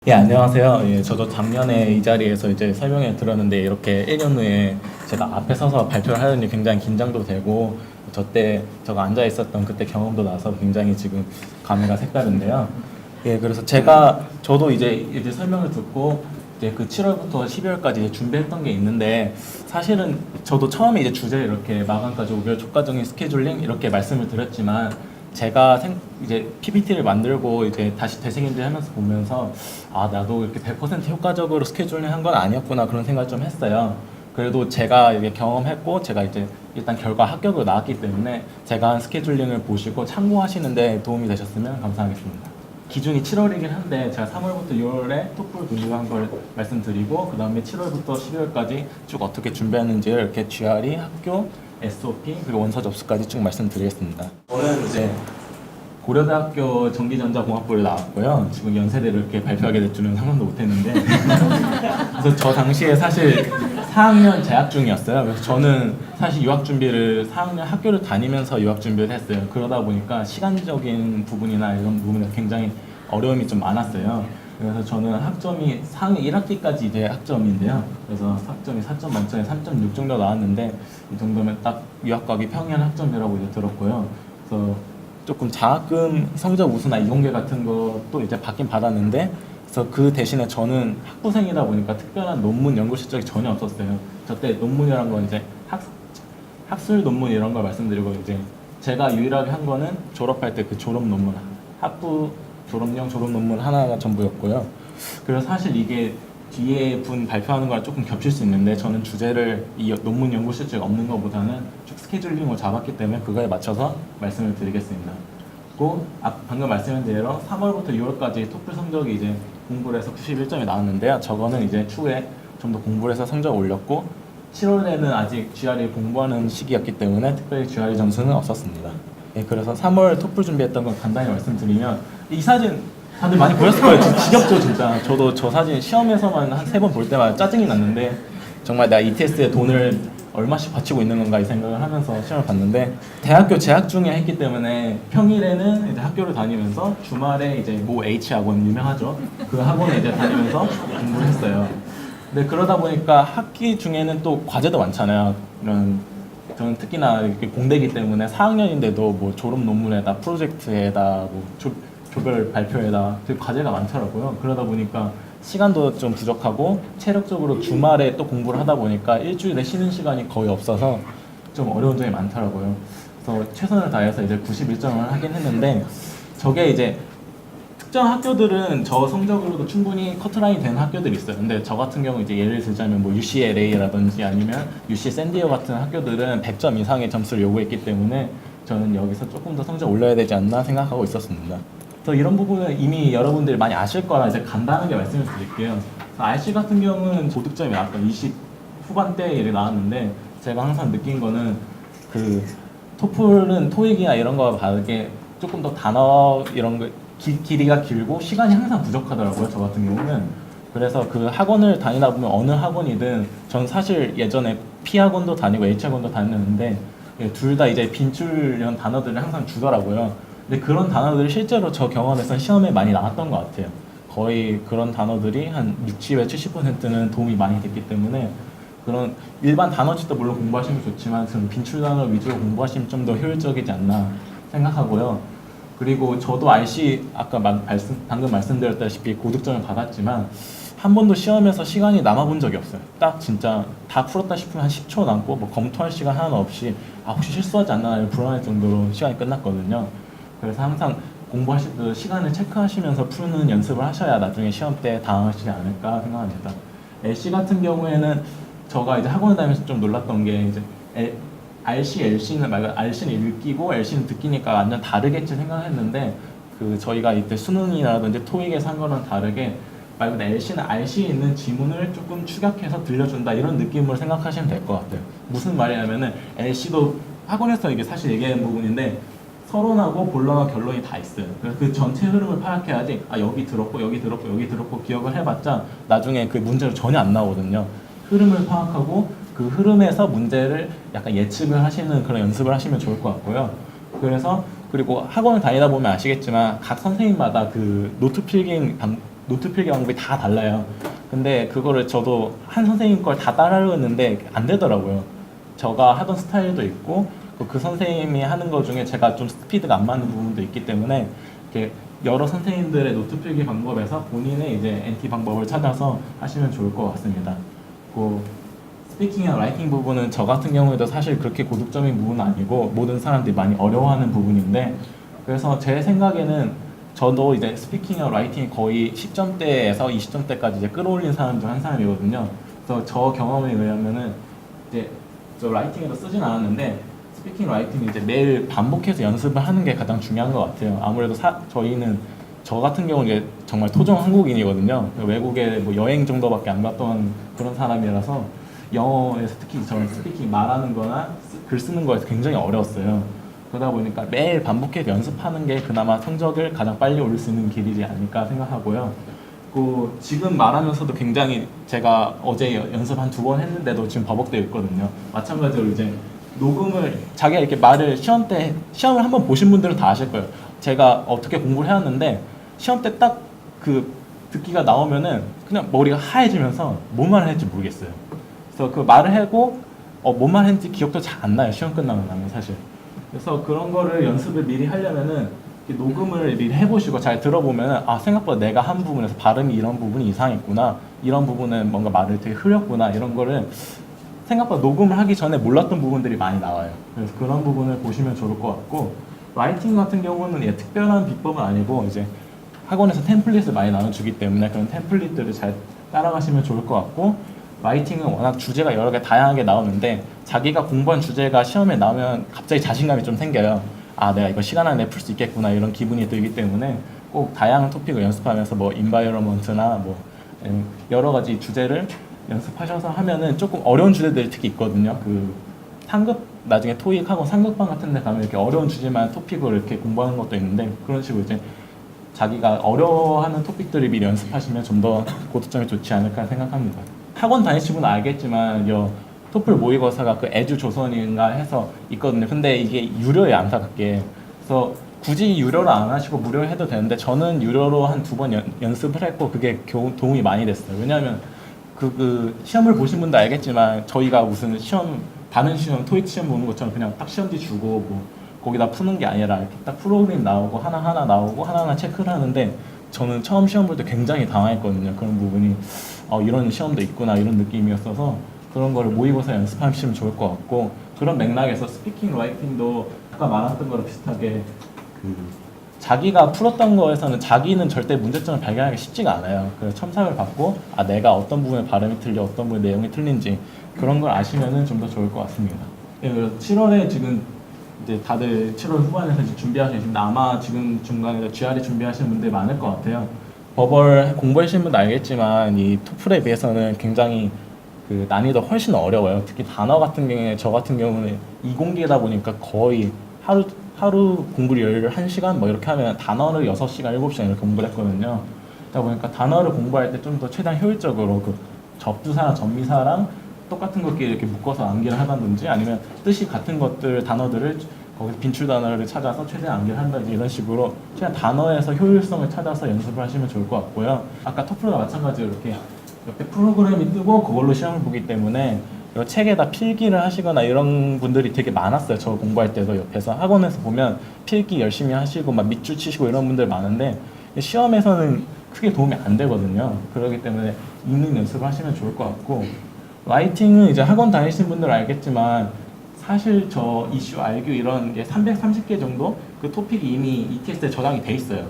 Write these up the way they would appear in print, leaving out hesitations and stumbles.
예, 안녕하세요. 예, 저도 작년에 이 자리에서 이제 설명회 들었는데 이렇게 1년 후에 제가 앞에 서서 발표를 하려니 굉장히 긴장도 되고 저때 제가 앉아 있었던 그때 경험도 나서 굉장히 지금 감회가 색다른데요. 예, 그래서 저도 이제 설명을 듣고 이제 그 7월부터 12월까지 이제 준비했던 게 있는데 사실은 저도 처음에 이제 주제 이렇게 마감까지 5개월 초과적인 스케줄링 이렇게 말씀을 드렸지만 제가 이제 PPT를 만들고 이제 다시 되새김질 하면서 보면서 나도 이렇게 100% 효과적으로 스케줄링 한 건 아니었구나 그런 생각을 좀 했어요. 그래도 제가 이게 경험했고 제가 이제 일단 결과 합격으로 나왔기 때문에 제가 한 스케줄링을 보시고 참고하시는데 도움이 되셨으면 감사하겠습니다. 기준이 7월이긴 한데 제가 3월부터 6월에 토플 공부한 걸 말씀드리고 그 다음에 7월부터 12월까지 쭉 어떻게 준비했는지 이렇게 GRE, 학교, SOP 그리고 원서 접수까지 쭉 말씀드리겠습니다. 저는 이제 고려대학교 전기전자공학부를 나왔고요. 지금 연세대를 이렇게 발표하게 될 줄은 상상도 못했는데 그래서 저 당시에 사실 4학년 재학 중이었어요. 그래서 저는 사실 유학 준비를 4학년 학교를 다니면서 유학 준비를 했어요. 그러다 보니까 시간적인 부분이나 이런 부분에 굉장히 어려움이 좀 많았어요. 그래서 저는 학점이 4학년 1학기까지 이제 학점인데요. 그래서 학점이 4점 만점에 3.6 정도 나왔는데 이 정도면 딱 유학 가기 평이한 학점이라고 이제 들었고요. 그래서 조금 장학금 성적 우수나 이공계 같은 것도 이제 받긴 받았는데 그래서 그 대신에 저는 학부생이다 보니까 특별한 논문 연구 실적이 전혀 없었어요. 저때 논문이란 건 이제 학술 논문 이런 걸 말씀드리고 이제 제가 유일하게 한 거는 졸업할 때 그 졸업 논문 학부 졸업용 졸업 논문 하나가 전부였고요. 그래서 사실 이게 뒤에 분 발표하는 거랑 조금 겹칠 수 있는데 저는 주제를 이 논문 연구 실적 없는 것보다는 쭉 스케줄링을 잡았기 때문에 그거에 맞춰서 말씀을 드리겠습니다. 그리고 방금 말씀드린 대로 3월부터 6월까지 토플 성적이 이제 공부를 해서 91점이 나왔는데요. 저거는 이제 추후에 좀 더 공부를 해서 성적을 올렸고 7월에는 아직 GRE 공부하는 시기였기 때문에 특별히 GRE 점수는 없었습니다. 예, 그래서 3월 토플 준비했던 건 간단히 말씀드리면 이 사진 다들 많이 보셨을 거예요. 지겹죠 진짜. 저도 저 사진 시험에서만 한 3번 볼 때마다 짜증이 났는데 정말 내가 ETS에 돈을 얼마씩 바치고 있는 건가 이 생각을 하면서 시험을 봤는데 대학교 재학 중에 했기 때문에 평일에는 이제 학교를 다니면서 주말에 이제 모 H 학원 유명하죠. 그 학원에 이제 다니면서 공부를 했어요. 근데 그러다 보니까 학기 중에는 또 과제도 많잖아요. 이런 저는 특히나 이렇게 공대이기 때문에 4학년인데도 뭐 졸업 논문에다 프로젝트에다 뭐 조별 발표에다 되게 과제가 많더라고요. 그러다 보니까 시간도 좀 부족하고 체력적으로 주말에 또 공부를 하다 보니까 일주일에 쉬는 시간이 거의 없어서 좀 어려운 점이 많더라고요. 그래서 최선을 다해서 이제 91점을 하긴 했는데 저게 이제 특정 학교들은 저 성적으로도 충분히 커트라인이 되는 학교들이 있어요. 근데 저 같은 경우 이제 예를 들자면 뭐 UCLA라든지 아니면 UC 샌디에고 같은 학교들은 100점 이상의 점수를 요구했기 때문에 저는 여기서 조금 더 성적 올려야 되지 않나 생각하고 있었습니다. 그래서 이런 부분은 이미 여러분들이 많이 아실 거라 이제 간단하게 말씀을 드릴게요. RC 같은 경우는 고득점이 나왔던 20 후반대에 나왔는데 제가 항상 느낀 거는 그 토플은 토익이나 이런 거와 다르게 조금 더 단어 이런 거 길이가 길고 시간이 항상 부족하더라고요. 저 같은 경우는. 그래서 그 학원을 다니다 보면 어느 학원이든 전 사실 예전에 P 학원도 다니고 H 학원도 다녔는데 둘 다 이제 빈줄 이런 단어들을 항상 주더라고요. 근데 그런 단어들이 실제로 저 경험에서 시험에 많이 나왔던 것 같아요. 거의 그런 단어들이 한 60에 70%는 도움이 많이 됐기 때문에 그런 일반 단어집도 물론 공부하시면 좋지만 그런 빈출 단어 위주로 공부하시면 좀 더 효율적이지 않나 생각하고요. 그리고 저도 RC 아까 방금 말씀드렸다시피 고득점을 받았지만 한 번도 시험에서 시간이 남아본 적이 없어요. 딱 진짜 다 풀었다 싶으면 한 10초 남고 뭐 검토할 시간 하나 없이 혹시 실수하지 않나 불안할 정도로 시간이 끝났거든요. 그래서 항상 공부하실 때 시간을 체크하시면서 푸는 연습을 하셔야 나중에 시험 때 당황하시지 않을까 생각합니다. LC 같은 경우에는 저가 이제 학원을 다니면서 좀 놀랐던 게 이제 RC, LC는 말고 RC는 읽기고 LC는 듣기니까 완전 다르겠지 생각했는데 그 저희가 이때 수능이라든지 토익에서 한 거랑 다르게 말 그대로 LC는 RC에 있는 지문을 조금 추격해서 들려준다 이런 느낌으로 생각하시면 될 것 같아요. 무슨 말이냐면은 LC도 학원에서 이게 사실 얘기하는 부분인데 서론하고 본론과 결론이 다 있어요. 그래서 그 전체 흐름을 파악해야지 여기 들었고 여기 들었고 여기 들었고 기억을 해봤자 나중에 그 문제로 전혀 안 나오거든요. 흐름을 파악하고 그 흐름에서 문제를 약간 예측을 하시는 그런 연습을 하시면 좋을 것 같고요. 그래서 그리고 학원을 다니다 보면 아시겠지만 각 선생님마다 그 노트 필기ing 노트 필기 방법이 다 달라요. 근데 그거를 저도 한 선생님 걸 다 따라하려고 했는데 안 되더라고요. 제가 하던 스타일도 있고 그 선생님이 하는 것 중에 제가 좀 스피드가 안 맞는 부분도 있기 때문에 이렇게 여러 선생님들의 노트 필기 방법에서 본인의 이제 NT 방법을 찾아서 하시면 좋을 것 같습니다. 그 스피킹이나 라이팅 부분은 저 같은 경우에도 사실 그렇게 고득점인 부분은 아니고 모든 사람들이 많이 어려워하는 부분인데, 그래서 제 생각에는 저도 이제 스피킹이나 라이팅이 거의 10점대에서 20점대까지 이제 끌어올린 사람 중 한 사람이거든요. 그래서 저 경험에 의하면은 이제 저 라이팅에도 쓰진 않았는데 스피킹 라이팅은 이제 매일 반복해서 연습을 하는 게 가장 중요한 것 같아요. 아무래도 저희는 저 같은 경우는 이제 정말 토종 한국인이거든요. 외국에 뭐 여행 정도밖에 안 갔던 그런 사람이라서 영어에서 특히 저는 스피킹 말하는 거나 글 쓰는 거에서 굉장히 어려웠어요. 그러다 보니까 매일 반복해서 연습하는 게 그나마 성적을 가장 빨리 올릴 수 있는 길이지 않을까 생각하고요. 그 지금 말하면서도 굉장히 제가 어제 연습 한 2번 했는데도 지금 버벅대고 있거든요. 마찬가지로 이제 녹음을 자기가 이렇게 말을 시험을 한번 보신 분들은 다 아실 거예요. 제가 어떻게 공부를 해왔는데 시험 때 딱 그 듣기가 나오면은 그냥 머리가 하얘지면서 뭔 말을 했는지 모르겠어요. 그래서 그 말을 하고 뭔 말 했는지 기억도 잘 안 나요. 시험 끝나고 나면 사실. 그래서 그런 거를 연습을 미리 하려면은 녹음을 미리 해보시고 잘 들어보면은 생각보다 내가 한 부분에서 발음이 이런 부분이 이상했구나, 이런 부분은 뭔가 말을 되게 흐렸구나, 이런 거를 생각보다 녹음을 하기 전에 몰랐던 부분들이 많이 나와요. 그래서 그런 부분을 보시면 좋을 것 같고, 라이팅 같은 경우는 특별한 비법은 아니고 이제 학원에서 템플릿을 많이 나눠주기 때문에 그런 템플릿들을 잘 따라가시면 좋을 것 같고, 라이팅은 워낙 주제가 여러 개 다양하게 나오는데 자기가 공부한 주제가 시험에 나오면 갑자기 자신감이 좀 생겨요. 내가 이거 시간 안에 풀 수 있겠구나, 이런 기분이 들기 때문에 꼭 다양한 토픽을 연습하면서 뭐 인바이러먼트나 뭐 여러 가지 주제를 연습하셔서 하면은 조금 어려운 주제들이 특히 있거든요. 그 상급, 나중에 토익 학원 상급반 같은 데 가면 이렇게 어려운 주제만 토픽을 이렇게 공부하는 것도 있는데, 그런 식으로 이제 자기가 어려워하는 토픽들을 미리 연습하시면 좀 더 고득점이 좋지 않을까 생각합니다. 학원 다니시는 분은 알겠지만 토플 모의고사가 그 에듀조선인가 해서 있거든요. 근데 이게 유료예요, 안타깝게. 그래서 굳이 유료로 안 하시고 무료로 해도 되는데 저는 유료로 한 2번 연습을 했고 그게 도움이 많이 됐어요. 왜냐하면 그 시험을 보신 분도 알겠지만 저희가 무슨 다른 시험, 토익 시험 보는 것처럼 그냥 딱 시험지 주고 뭐 거기다 푸는 게 아니라 이렇게 딱 프로그램 나오고 하나하나 나오고 하나하나 체크를 하는데, 저는 처음 시험 볼 때 굉장히 당황했거든요. 그런 부분이 이런 시험도 있구나, 이런 느낌이었어서 그런 거를 모의고사 연습하시면 좋을 것 같고, 그런 맥락에서 스피킹, 라이팅도 아까 말했던 거랑 비슷하게 자기가 풀었던 거에서는 자기는 절대 문제점을 발견하기 쉽지가 않아요. 그래서 첨삭을 받고 내가 어떤 부분에 발음이 틀려, 어떤 부분에 내용이 틀린지 그런 걸 아시면은 좀 더 좋을 것 같습니다. 그래서 7월에 지금 이제 다들 7월 후반에서 이제 준비하시는 분들, 아마 지금 중간에 GRE 준비하시는 분들이 많을 것 같아요. 버벌 공부하시는 분도 알겠지만 이 토플에 비해서는 굉장히 그 난이도 훨씬 어려워요. 특히 단어 같은 경우에 저 같은 경우는 이공계다 보니까 거의 하루 공부를 1시간 뭐 이렇게 하면 단어를 6시간, 7시간 이렇게 공부를 했거든요. 그러다 보니까 단어를 공부할 때 좀 더 최대한 효율적으로 그 접두사랑 접미사랑 똑같은 것끼리 이렇게 묶어서 암기를 한다든지, 아니면 뜻이 같은 것들, 단어들을 거기서 빈출 단어를 찾아서 최대한 암기를 한다든지, 이런 식으로 최대한 단어에서 효율성을 찾아서 연습을 하시면 좋을 것 같고요. 아까 토플과 마찬가지로 이렇게 옆에 프로그램이 뜨고 그걸로 시험을 보기 때문에 이 책에다 필기를 하시거나 이런 분들이 되게 많았어요. 저 공부할 때도 옆에서 학원에서 보면 필기 열심히 하시고 막 밑줄 치시고 이런 분들 많은데 시험에서는 크게 도움이 안 되거든요. 그렇기 때문에 읽는 연습을 하시면 좋을 것 같고, 라이팅은 이제 학원 다니시는 분들은 알겠지만 사실 저 이슈, 알규 이런 게 330개 정도 그 토픽이 이미 ETS에 저장이 돼 있어요.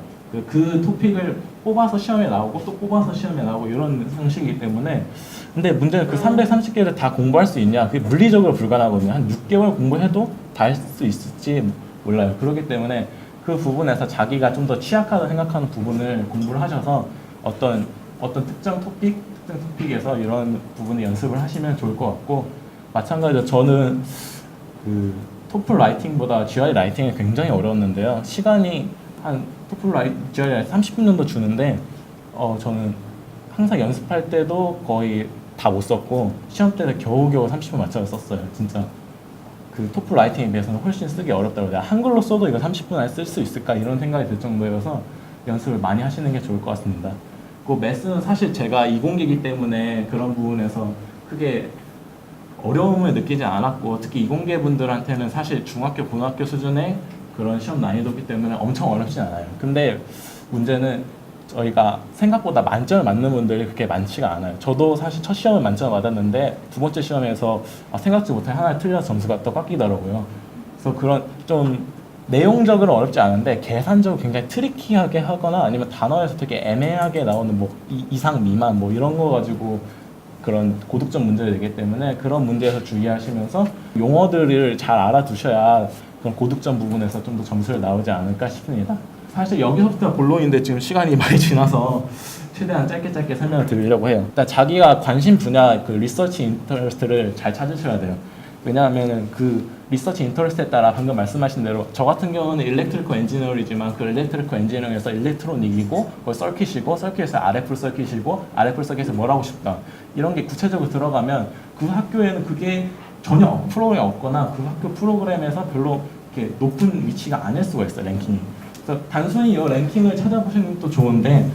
그 토픽을 뽑아서 시험에 나오고 또 뽑아서 시험에 나오고 이런 형식이기 때문에, 근데 문제는 그 330개를 다 공부할 수 있냐, 그게 물리적으로 불가능하거든요. 한 6개월 공부해도 다 할 수 있을지 몰라요. 그렇기 때문에 그 부분에서 자기가 좀 더 취약하다고 생각하는 부분을 공부를 하셔서 어떤 특정 토픽에서 이런 부분을 연습을 하시면 좋을 것 같고, 마찬가지로 저는 그 토플 라이팅보다 GRE 라이팅이 굉장히 어려웠는데요. 시간이 한 토플 GRE 30분 정도 주는데 저는 항상 연습할 때도 거의 다 못 썼고 시험 때는 겨우겨우 30분 맞춰서 썼어요. 진짜 그 토플 라이팅에 비해서는 훨씬 쓰기 어렵다고. 내가 한글로 써도 이거 30분 안에 쓸 수 있을까, 이런 생각이 들 정도여서 연습을 많이 하시는 게 좋을 것 같습니다. 그 매스는 사실 제가 이공계이기 때문에 그런 부분에서 크게 어려움을 느끼지 않았고, 특히 이공계 분들한테는 사실 중학교, 고등학교 수준의 그런 시험 난이도이기 때문에 엄청 어렵지 않아요. 근데 문제는 저희가 생각보다 만점을 맞는 분들이 그렇게 많지가 않아요. 저도 사실 첫 시험은 만점을 맞았는데 두 번째 시험에서 생각지 못해 하나 틀려서 점수가 또 깎이더라고요. 그래서 그런 좀 내용적으로 어렵지 않은데 계산적으로 굉장히 트리키하게 하거나 아니면 단어에서 되게 애매하게 나오는 뭐 이상 미만 뭐 이런 거 가지고 그런 고득점 문제가 되기 때문에 그런 문제에서 주의하시면서 용어들을 잘 알아두셔야 그런 고득점 부분에서 좀 더 점수를 나오지 않을까 싶습니다. 사실 여기서부터 본론인데 지금 시간이 많이 지나서 최대한 짧게 설명을 드리려고 해요. 일단 자기가 관심 분야 그 리서치 인터레스트를 잘 찾으셔야 돼요. 왜냐하면 그 리서치 인터레스트에 따라 방금 말씀하신 대로 저 같은 경우는 일렉트리컬 엔지니어이지만 그 일렉트리컬 엔지니어에서 일렉트로닉이고 거기 서킷이고 서킷에서 RF 서킷이고 RF 서킷에서 뭘 하고 싶다 이런 게 구체적으로 들어가면 그 학교에는 그게 전혀 프로그램이 없거나 그 학교 프로그램에서 별로 이렇게 높은 위치가 아닐 수가 있어요, 랭킹이. 그래서 단순히 이 랭킹을 찾아보시는 것도 좋은데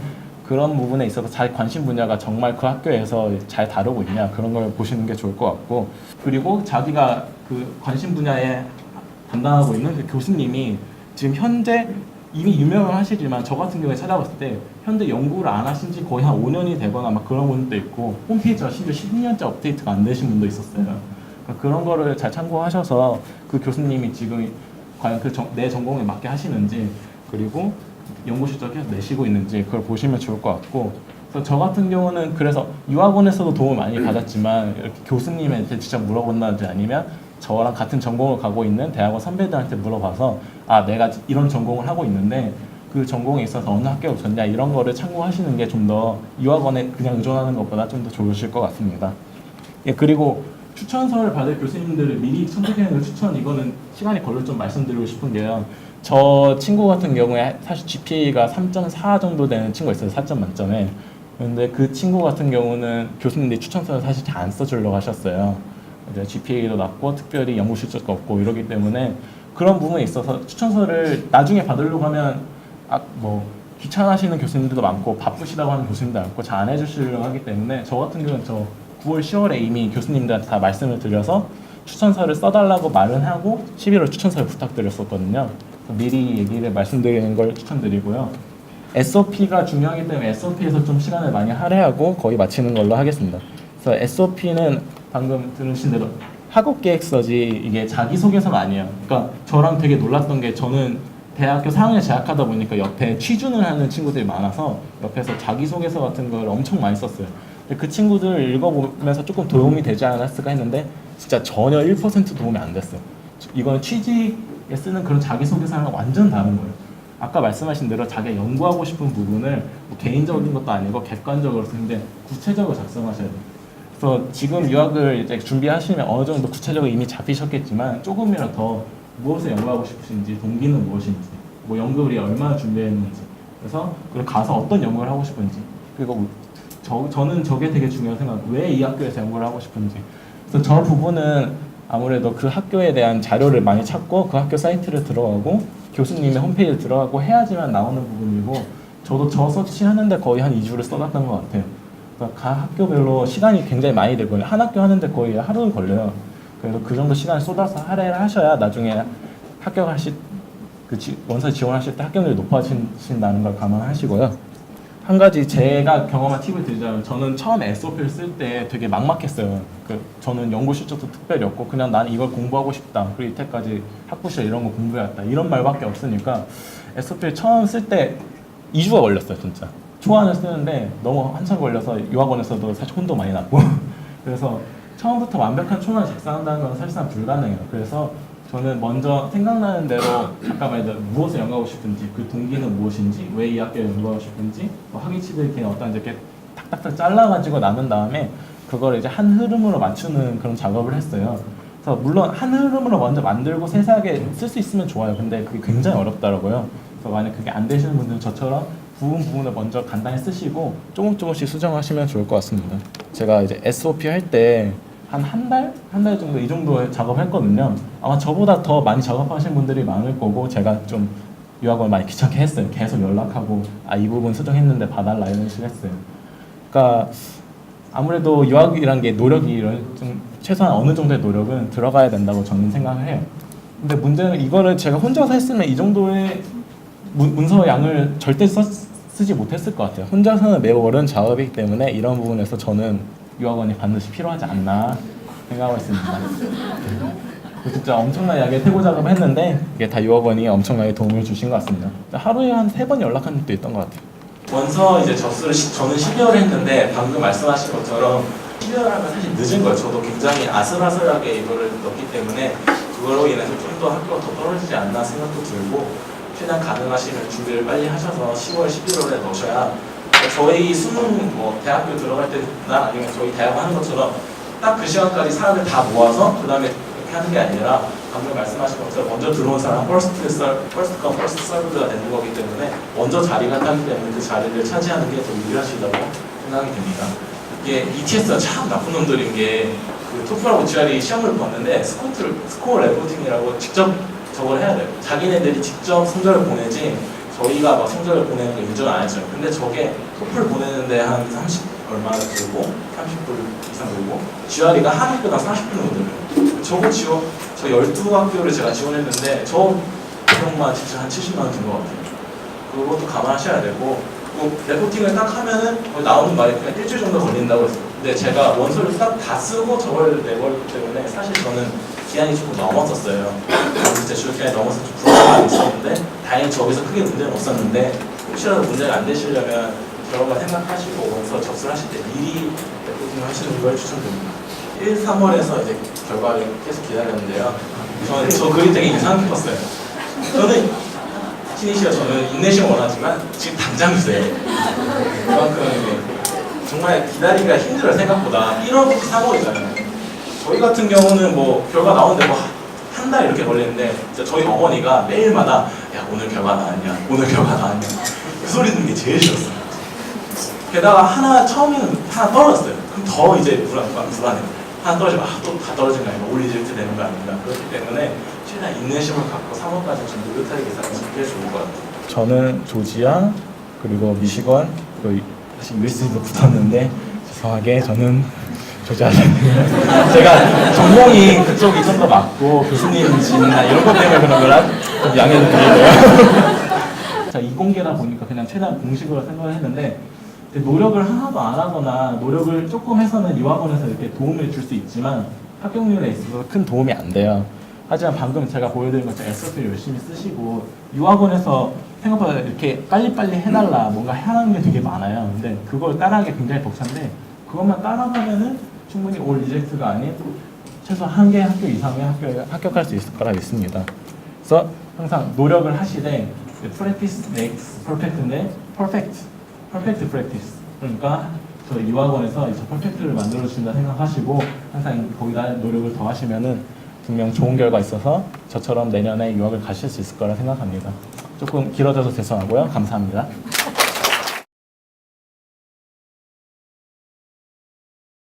그런 부분에 있어서 자기 관심 분야가 정말 그 학교에서 잘 다루고 있냐 그런 걸 보시는 게 좋을 것 같고, 그리고 자기가 그 관심 분야에 담당하고 있는 그 교수님이 지금 현재 이미 유명은 하시지만 저 같은 경우에 찾아봤을 때 현재 연구를 안 하신 지 거의 한 5년이 되거나 막 그런 분도 있고 홈페이지가 심지어 10년째 업데이트가 안 되신 분도 있었어요. 그러니까 그런 거를 잘 참고하셔서 그 교수님이 지금 과연 내 전공에 맞게 하시는지 그리고 연구 실적 계속 내시고 있는지 그걸 보시면 좋을 것 같고, 그래서 저 같은 경우는 그래서 유학원에서도 도움을 많이 받았지만 이렇게 교수님한테 직접 물어본다든지 아니면 저랑 같은 전공을 가고 있는 대학원 선배들한테 물어봐서 내가 이런 전공을 하고 있는데 그 전공에 있어서 어느 학교가 좋냐 이런 거를 참고하시는 게 좀 더 유학원에 그냥 의존하는 것보다 좀 더 좋으실 것 같습니다. 예, 그리고 추천서를 받을 교수님들을 미리 선택하는 추천, 이거는 시간이 걸려 좀 말씀드리고 싶은 게요. 저 친구 같은 경우에 사실 GPA가 3.4 정도 되는 친구가 있어요. 4점 만점에. 근데 그 친구 같은 경우는 교수님들이 추천서를 사실 잘 안 써주려고 하셨어요. 이제 GPA도 낮고 특별히 연구 실적도 없고 이러기 때문에 그런 부분에 있어서 추천서를 나중에 받으려고 하면 뭐 귀찮아하시는 교수님들도 많고 바쁘시다고 하는 교수님도 많고 잘 안 해주시려고 하기 때문에 저 같은 경우는 9월, 10월에 이미 교수님들한테 다 말씀을 드려서 추천서를 써달라고 말은 하고 11월 추천서를 부탁드렸었거든요. 미리 얘기를 말씀드리는 걸 추천드리고요. SOP가 중요하기 때문에 SOP에서 좀 시간을 많이 할애하고 거의 마치는 걸로 하겠습니다. 그래서 SOP는 방금 들으신 대로 학업 계획서지 이게 자기소개서가 아니에요. 그러니까 저랑 되게 놀랐던 게 저는 대학교 4학년 재학하다 보니까 옆에 취준을 하는 친구들이 많아서 옆에서 자기소개서 같은 걸 엄청 많이 썼어요. 그 친구들 읽어보면서 조금 도움이 되지 않았을까 했는데 진짜 전혀 1% 도움이 안 됐어요. 이건 취직에 쓰는 그런 자기소개서랑 완전 다른 거예요. 아까 말씀하신 대로 자기가 연구하고 싶은 부분을 뭐 개인적인 것도 아니고 객관적으로 쓰는데 구체적으로 작성하셔야 돼요. 그래서 지금 유학을 이제 준비하시면 어느 정도 구체적으로 이미 잡히셨겠지만 조금이라도 더 무엇을 연구하고 싶으신지, 동기는 무엇인지, 뭐 연구를 얼마나 준비했는지, 그래서 그리고 가서 어떤 연구를 하고 싶은지, 그리고 저는 저게 되게 중요하다고 생각해요. 왜 이 학교에서 연구를 하고 싶은지. 그래서 저 부분은 아무래도 그 학교에 대한 자료를 많이 찾고 그 학교 사이트를 들어가고 교수님의 홈페이지를 들어가고 해야지만 나오는 부분이고, 저도 저 서치하는데 거의 한 2주를 써놨던 것 같아요. 그러니까 각 학교별로 시간이 굉장히 많이 들고요. 한 학교 하는데 거의 하루 걸려요. 그래서 그 정도 시간을 쏟아서 할애를 하셔야 나중에 합격하실 원서 지원하실 때 합격률이 높아진다는 걸 감안하시고요. 한 가지 제가 경험한 팁을 드리자면 저는 처음 SOP를 쓸 때 되게 막막했어요. 저는 연구 실적도 특별히 없고 그냥 나는 이걸 공부하고 싶다. 그리고 이때까지 학부시절 이런 거 공부해왔다. 이런 말밖에 없으니까 SOP를 처음 쓸 때 2주가 걸렸어요, 진짜. 초안을 쓰는데 너무 한참 걸려서 유학원에서도 사실 혼도 많이 났고 그래서 처음부터 완벽한 초안을 작성한다는 건 사실상 불가능해요. 그래서 저는 먼저 생각나는 대로 아까 말했던 무엇을 연구하고 싶은지, 그 동기는 무엇인지, 왜 이 학교에 연구하고 싶은지, 뭐 학위치들끼리 어떤 이렇게 탁탁탁 잘라가지고 나눈 다음에 그걸 이제 한 흐름으로 맞추는 그런 작업을 했어요. 그래서 물론 한 흐름으로 먼저 만들고 세세하게 쓸 수 있으면 좋아요. 근데 그게 굉장히 어렵더라고요. 그래서 만약 그게 안 되시는 분들은 저처럼 부분을 먼저 간단히 쓰시고 조금씩 수정하시면 좋을 것 같습니다. 제가 이제 SOP 할 때 한 달 정도 이 정도 작업했거든요. 아마 저보다 더 많이 작업하신 분들이 많을 거고 제가 좀 유학원을 많이 귀찮게 했어요. 계속 연락하고 이 부분 수정했는데 봐달라 이런 식으로 했어요. 그러니까 아무래도 유학이란 게 노력이 좀 최소한 어느 정도의 노력은 들어가야 된다고 저는 생각을 해요. 근데 문제는 이거를 제가 혼자서 했으면 이 정도의 문서 양을 절대 쓰지 못했을 것 같아요. 혼자서는 매우 어려운 작업이기 때문에 이런 부분에서 저는 유학원이 반드시 필요하지 않나 생각하고 있습니다. 진짜 엄청나게 태고 작업을 했는데 이게 다 유학원이 엄청나게 도움을 주신 것 같습니다. 하루에 한 3번 연락한 적도 있던 것 같아요. 원서 이제 접수를 저는 12월에 했는데 방금 말씀하신 것처럼 12월 하면 사실 늦은 거예요. 저도 굉장히 아슬아슬하게 이거를 넣기 때문에 그걸로 인해서 좀 더 학교가 더 떨어지지 않나 생각도 들고 최대한 가능하시면 준비를 빨리 하셔서 10월, 11월에 넣으셔야 저희 수능 대학교 들어갈 때나 아니면 저희 대학 하는 것처럼 딱 그 시간까지 사람을 다 모아서 그 다음에 이렇게 하는 게 아니라 방금 말씀하신 것처럼 먼저 들어온 사람 퍼스트 컴 퍼스트 서브드가 되는 거기 때문에 먼저 자리가 따기 때문에 그 자리를 차지하는 게 더 유리하시다고 생각이 됩니다. 이게 ETS가 참 나쁜 놈들인 게 그 토플하고 GRE 시험을 봤는데 스코어 레포팅이라고 직접 저걸 해야 돼요. 자기네들이 직접 성적을 보내지 저희가 막 성적을 보내는 거 인정을 안 했죠. 근데 저게 토플 보내는데 한 30 얼마나 들고 30불 이상 들고 GRE가 한 학교당 40불 들어요. 저 12학교를 제가 지원했는데 저 비용만 진짜 한 70만 원 든 것 같아요. 그것도 감안하셔야 되고 레포팅을 딱 하면은 나오는 말이 그냥 일주일 정도 걸린다고 했어요. 근데 제가 원서를 딱 다 쓰고 저걸 내버렸기 때문에 사실 저는 기한이 조금 넘었었어요. 진짜 주 기한이 넘어서 좀 불안감이 있었는데 다행히 저기서 크게 문제는 없었는데 혹시라도 문제가 안 되시려면 결과 생각하시고 원서 접수를 하실 때 미리 레포팅을 하시는 걸 추천드립니다. 1, 3월에서 이제 결과를 계속 기다렸는데요. 저 글이 되게 인상 깊었어요. 저는 신이시여 저는 인내심을 원하지만 지금 당장 주세요. 그만큼 정말 기다리기가 힘들어요. 생각보다 1월부터 3월이잖아요. 저희 같은 경우는 결과 나오는데 한 달 이렇게 걸리는데 저희 어머니가 매일마다 야 오늘 결과 나왔냐 오늘 결과 나왔냐 그 소리 듣는 게 제일 싫었어요. 게다가 처음에는 하나 떨어졌어요. 그럼 더 이제 불안해요. 하나 떨어지면 또 다 떨어진 거 아닌가 올 리젝트 되는 거 아닌가 그렇기 때문에 최대한 인내심을 갖고 3월까지 좀 노력하기 위해서 그게 좋을 것 같아요. 저는 조지아 그리고 미시건 그리고 사실 USC도 붙었는데 죄송하게 저는 조지아 제가 전공이 그쪽이 좀 더 맞고 교수님이시나 이런 것 때문에 그런 거라 좀 양해를 드리고요. 자, 이공계다 보니까 그냥 최대한 공식으로 생각을 했는데 노력을 하나도 안 하거나 노력을 조금 해서는 유학원에서 이렇게 도움을 줄 수 있지만 합격률에 있어서 큰 도움이 안 돼요. 하지만 방금 제가 보여드린 것처럼 SOP를 열심히 쓰시고 유학원에서 생각보다 이렇게 빨리빨리 해달라 뭔가 하는 게 되게 많아요. 근데 그걸 따라하기 굉장히 벅찬데 그것만 따라가면은 충분히 올 리젝트가 아닌 최소 한 개 학교 이상의 학교에 합격할 수 있을 거라 믿습니다. 그래서 항상 노력을 하시되 practice makes perfect인데 perfect practice. 그러니까 저희 유학원에서 이제 퍼펙트를 만들어 주신다 생각하시고 항상 거기다 노력을 더 하시면은 분명 좋은 결과 있어서 저처럼 내년에 유학을 가실 수 있을 거라 생각합니다. 조금 길어져서 죄송하고요. 감사합니다.